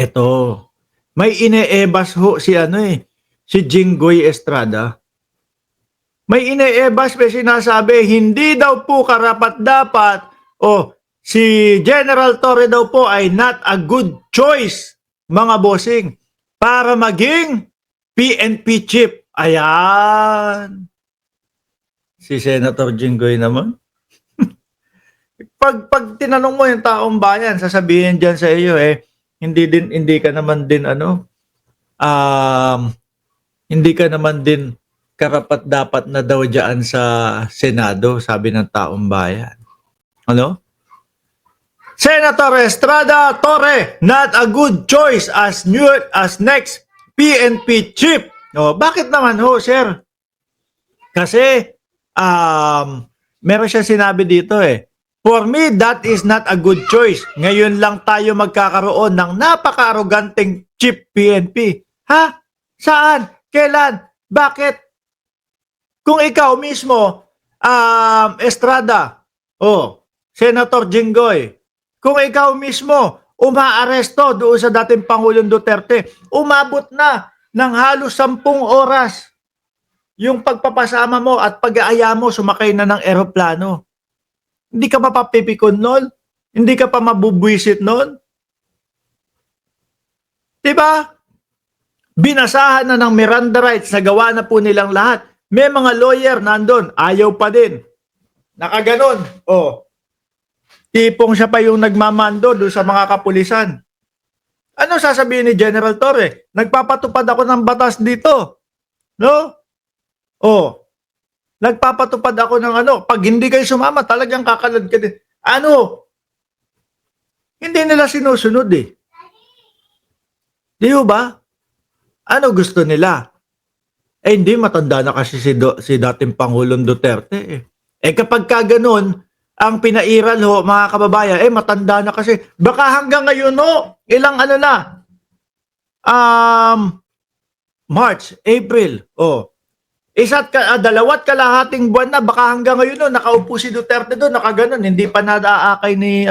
Eto, may ineebas ho si si Jinggoy Estrada. May ineebas, may sinasabi, hindi daw po karapat-dapat o si General Torre daw po ay not a good choice, mga bossing, para maging PNP chief. Ayan. Si Senator Jinggoy naman. Pag tinanong mo yung taong bayan, sasabihin diyan sa iyo hindi ka naman din hindi ka naman din karapat dapat na daw diyan sa Senado, sabi ng taong bayan. Ano? Senator Estrada Torre, not a good choice as next PNP chief. Oh, bakit naman ho, sir? Kasi meron siyang sinabi dito For me, that is not a good choice. Ngayon lang tayo magkakaroon ng napaka-aroganteng chief PNP. Ha? Saan? Kailan? Bakit? Kung ikaw mismo, Estrada, Senator Jinggoy, kung ikaw mismo umaaresto doon sa dating Pangulong Duterte, umabot na ng halos 10 oras yung pagpapasama mo at pag-aaya mo sumakay na ng eroplano. Hindi ka pa papipikon nun? Hindi ka pa mabubwisit nun? Diba? Binasahan na ng Miranda rights, nagawa na po nilang lahat. May mga lawyer nandun, ayaw pa din. Nakaganon. Tipong siya pa yung nagmamando doon sa mga kapulisan. Ano sasabihin ni General Torre? Nagpapatupad ako ng batas dito. No? Nagpapatupad ako ng pag hindi kayo sumama, talagang kakalad ka din. Hindi nila sinusunod Di ba? Ano gusto nila? Hindi, matanda na kasi si dating Pangulong Duterte kapag ka ganun, ang pinairal ho, mga kababayan, matanda na kasi. Baka hanggang ngayon ilang na? March, April, dalawat kalahating buwan na, baka hanggang ngayon nakaupo si Duterte doon, nakaganon, hindi pa nadaakay ni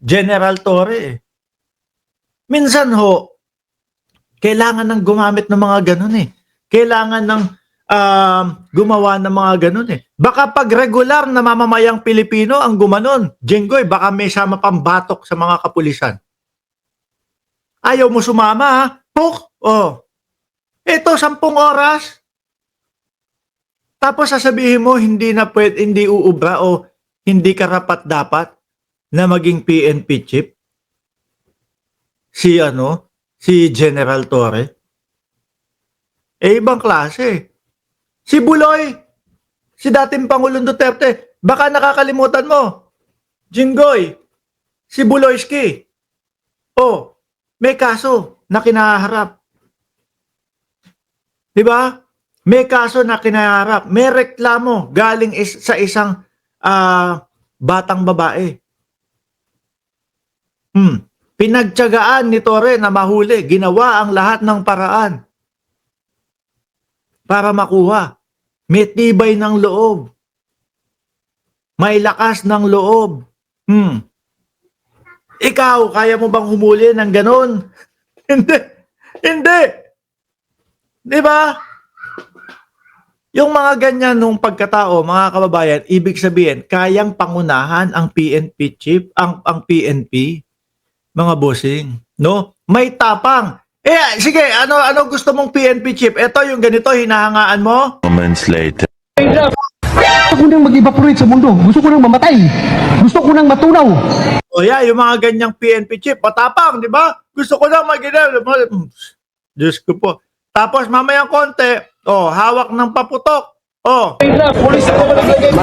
General Torre. Minsan kailangan ng gumamit ng mga ganun Kailangan ng gumawa ng mga ganun Baka pag regular na mamamayang Pilipino ang gumanon, Jinggoy, baka may sama pang batok sa mga kapulisan. Ayaw mo sumama, ha? Puk! Ito, 10 oras. Tapos sasabihin mo, hindi uubra o hindi karapat-dapat na maging PNP chief. Si General Torre. Ibang klase. Si Buloy, si dating Pangulong Duterte, baka nakakalimutan mo. Jinggoy, si Buloyski. May kaso na kinaharap. Diba? May kaso na kinaharap. May reklamo galing sa isang batang babae. Pinagtiyagaan ni Torre na mahuli. Ginawa ang lahat ng paraan para makuha. May tibay ng loob. May lakas ng loob. Ikaw, kaya mo bang humuli ng ganon? Hindi. Diba? Yung mga ganyan nung pagkatao, mga kababayan, ibig sabihin, kayang pangunahan ang PNP chief, ang PNP, mga bossing, no? May tapang. Sige, ano gusto mong PNP chief? Ito yung ganito, hinahangaan mo? Moments later. Gusto ko nang mag-evaporate sa mundo. Gusto ko nang mamatay. Gusto ko nang matunaw. Yung mga ganyang PNP chief, matapang, di ba? Gusto ko nang Diyos ko po. Tapos mamayang konti, hawak ng paputok. Pulis ako malagay.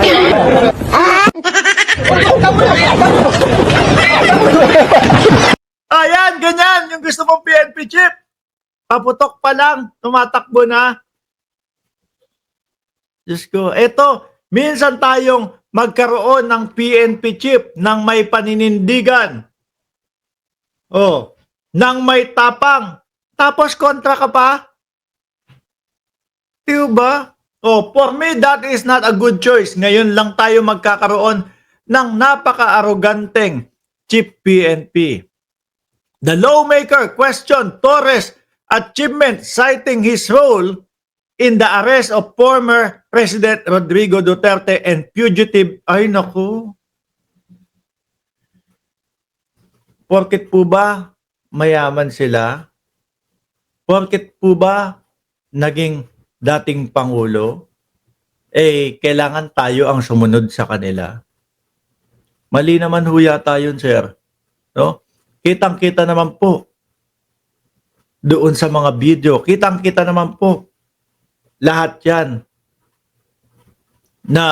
Ayan, ganyan, yung gusto mong PNP chief. Paputok pa lang, tumatakbo na. Diyos ko, eto, minsan tayong magkaroon ng PNP chief ng may paninindigan. Nang may tapang. Tapos kontra ka pa? Diba? For me, that is not a good choice. Ngayon lang tayo magkakaroon ng napaka-aroganteng chief PNP. The lawmaker questioned Torres' achievement, citing his role in the arrest of former President Rodrigo Duterte and fugitive. Ay naku, porket po ba mayaman sila? Porket po ba naging dating Pangulo? Kailangan tayo ang sumunod sa kanila. Mali naman ho yata yun, sir. No? Kitang-kita naman po doon sa mga video. Kitang-kita naman po lahat yan na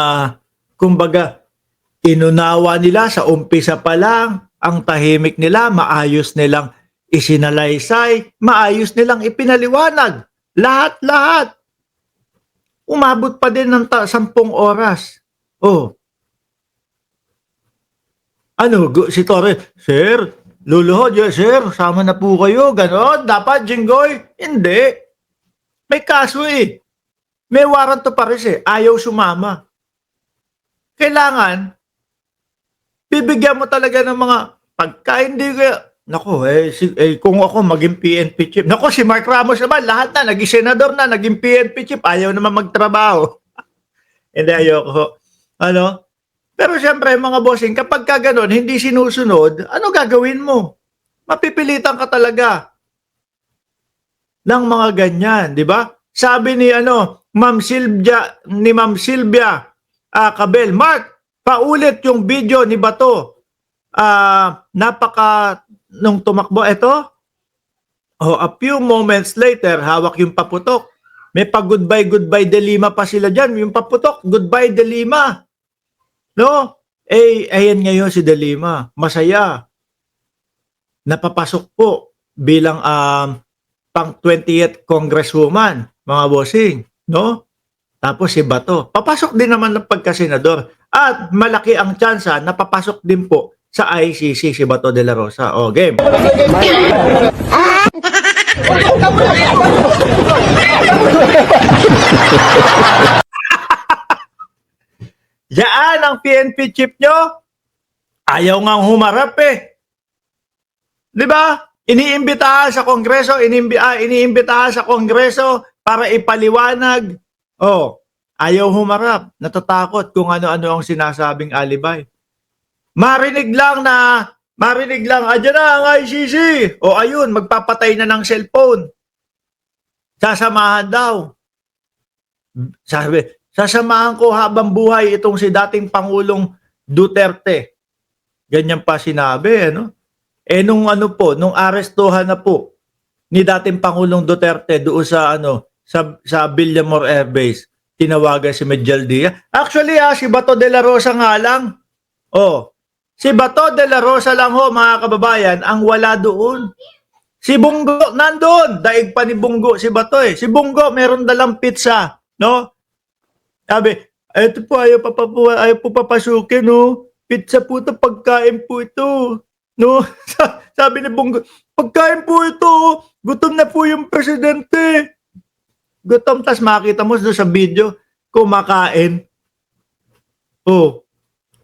kumbaga inunawa nila sa umpisa pa lang ang tahimik nila, maayos nilang isinalaysay, maayos nilang ipinaliwanag. Lahat-lahat. Umabot pa din ng 10 oras. Oh. Ano, si Torres, sir, luluhod, yes, sir, sama na po kayo, ganon, dapat, Jinggoy, hindi. May kaso may warrant to Paris ayaw sumama. Kailangan, bibigyan mo talaga ng mga, pagka hindi kaya, naku, kung ako maging PNP chief, naku, si Mark Ramos naman, lahat na, naging senador na, naging PNP chief, ayaw naman magtrabaho. Hindi, ayoko. Ano? Pero siyempre, mga bossing, kapag ka ganon, hindi sinusunod, ano gagawin mo? Mapipilitan ka talaga ng mga ganyan, di ba? Sabi ni Ma'am Sylvia Cabel, Mark, paulit yung video ni Bato. Nung tumakbo ito, a few moments later, hawak yung paputok. May goodbye de Lima pa sila dyan. Yung paputok, goodbye de Lima. No? Ayan ngayon si de Lima. Masaya. Napapasok po bilang pang 20th Congresswoman, mga bossing. No? Tapos si Bato. Papasok din naman ng pagkasenador. At malaki ang tsansa na papasok din po sa ICC si Bato de la Rosa. O, game. Yaan ang PNP chief nyo. Ayaw ngang humarap Di ba? Iniimbitahan sa Kongreso, iniimbitahan sa Kongreso para ipaliwanag. Ayaw humarap. Natatakot kung ano-ano ang sinasabing alibay. Marinig lang, andyan na ang ICC. Ayun, magpapatay na ng cellphone. Sasamahan daw. Sabi, sasamahan ko habang buhay itong si dating Pangulong Duterte. Ganyan pa sinabi, nung nung arestuhan na po ni dating Pangulong Duterte doon sa sa Villamor Air Base, tinawagan si Medjal Diaz. Actually, si Bato de la Rosa nga lang. Si Bato de la Rosa lang mga kababayan, ang wala doon. Si Bungo nandoon, daig pa ni Bungo si Bato Si Bungo meron dalang pizza, no? Sabi, ito po, ayaw po papasukin, Pizza po ito, pagkain po ito. No? Sabi ni Bungo, pagkain po ito, gutom na po yung presidente. Gutom, tas makita mo doon sa video, kumakain.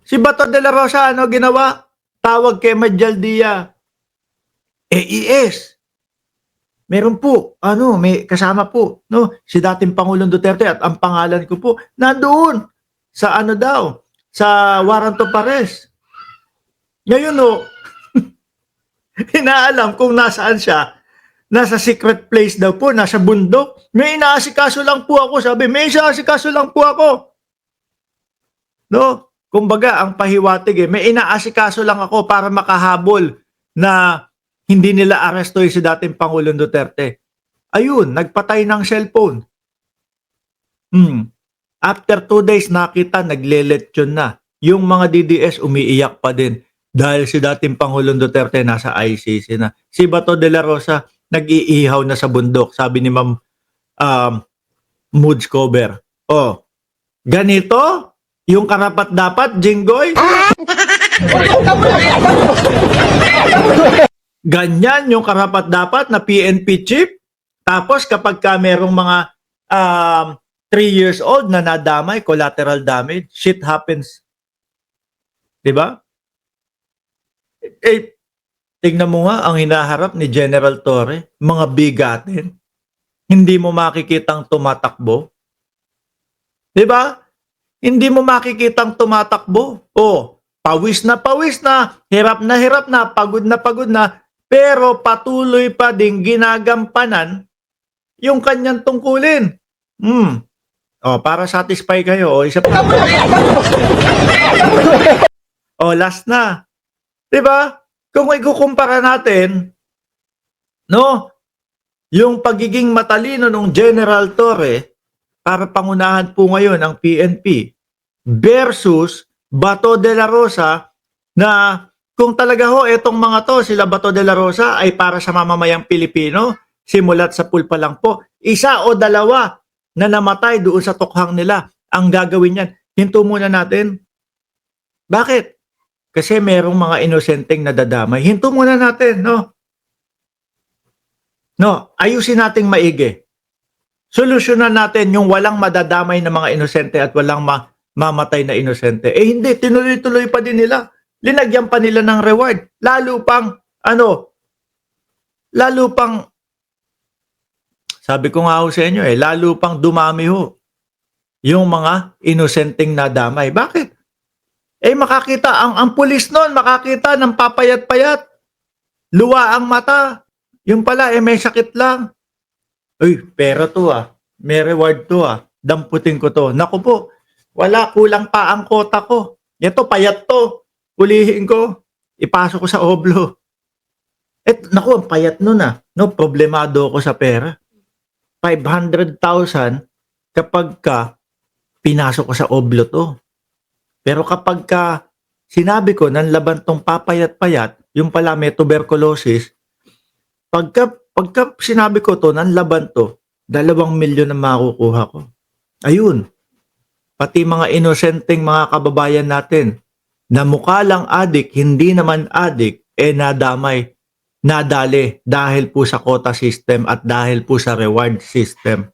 Si Bato de la Rosa, ginawa? Tawag kay Medjal Diaz. AES. Meron po, may kasama po, si dating Pangulong Duterte at ang pangalan ko po, nandoon sa sa warrant of arrest. Ngayon, inaalam kung nasaan siya. Nasa secret place daw po, nasa bundok. May inaasikaso lang po ako, sabi, may inaasikaso lang po ako. No? Kumbaga, ang pahiwatig may inaasikaso lang ako para makahabol na hindi nila aresto si dating Pangulong Duterte. Ayun, nagpatay ng cellphone. After 2 days, nakita, nagleletsyon na. Yung mga DDS umiiyak pa din dahil si dating Pangulong Duterte nasa ICC na. Si Bato de la Rosa, nag-iihaw na sa bundok, sabi ni Ma'am Moods Cover. Ganito? Yung karapat-dapat, Jinggoy? Ganyan yung karapat-dapat na PNP chief. Tapos kapag merong mga 3 years old na nadamay, collateral damage, shit happens. Diba? Tignan mo nga ang hinaharap ni General Torre, mga bigatin. Hindi mo makikitang tumatakbo. 'Di ba? Hindi mo makikitang tumatakbo. Oh, pawis na, hirap na, pagod na, pero patuloy pa ding ginagampanan yung kanyang tungkulin. Oh, para satisfy kayo. Oh, isa pa. Oh, last na. 'Di ba? Kung ikukumpara natin, no, yung pagiging matalino ng General Torre para pangunahan po ngayon ang PNP versus Bato de la Rosa na kung talaga ho etong mga to, sila Bato de la Rosa ay para sa mamamayang Pilipino, simulat sa pulpa lang po, isa o dalawa na namatay doon sa tukhang nila, ang gagawin niyan, hinto muna natin. Bakit? Kasi merong mga inosenteng nadadamay. Hinto muna natin, no? No, ayusin nating maigi. Solusyonan natin yung walang madadamay na mga inosente at walang mamatay na inosente. Eh hindi, tinuloy-tuloy pa din nila. Linagyan pa nila ng reward. Lalo pang, sabi ko nga ho sa inyo lalo pang dumami ho yung mga inosenteng nadamay. Bakit? Eh makakita, ang pulis nun, makakita ng papayat-payat. Luwa ang mata. Yung pala, may sakit lang. Uy, pera to may reward to damputin ko to. Naku po, wala, kulang pa ang kota ko. Ito, payat to. Ulihin ko, ipasok ko sa oblo. Naku, ang payat nun no, problemado ako sa pera. 500,000 kapag ka pinasok ko sa oblo to. Pero kapag ka sinabi ko nanlaban tong papayat-payat, yung pala may tuberculosis, pagka sinabi ko to, nanlaban to, 2 milyon na makukuha ko. Ayun. Pati mga inosenteng mga kababayan natin, na mukha lang adik, hindi naman adik, nadali dahil po sa quota system at dahil po sa reward system.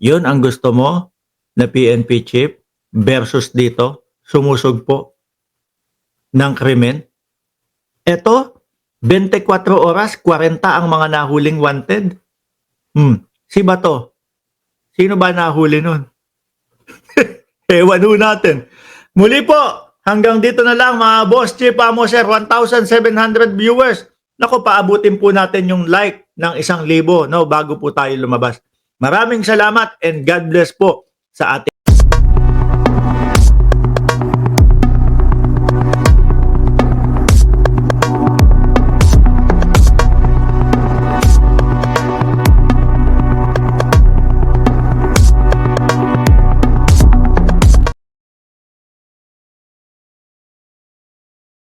Yun ang gusto mo na PNP chief versus dito, sumusugpo ng krimen. Ito, 24 oras, 40 ang mga nahuling wanted. Si Bato, sino ba nahuli nun? Ewan ho natin. Muli po, hanggang dito na lang mga boss, Chief Amo Sir, 1,700 viewers. Naku, paabutin po natin yung like ng 1,000, no, bago po tayo lumabas. Maraming salamat and God bless po sa ating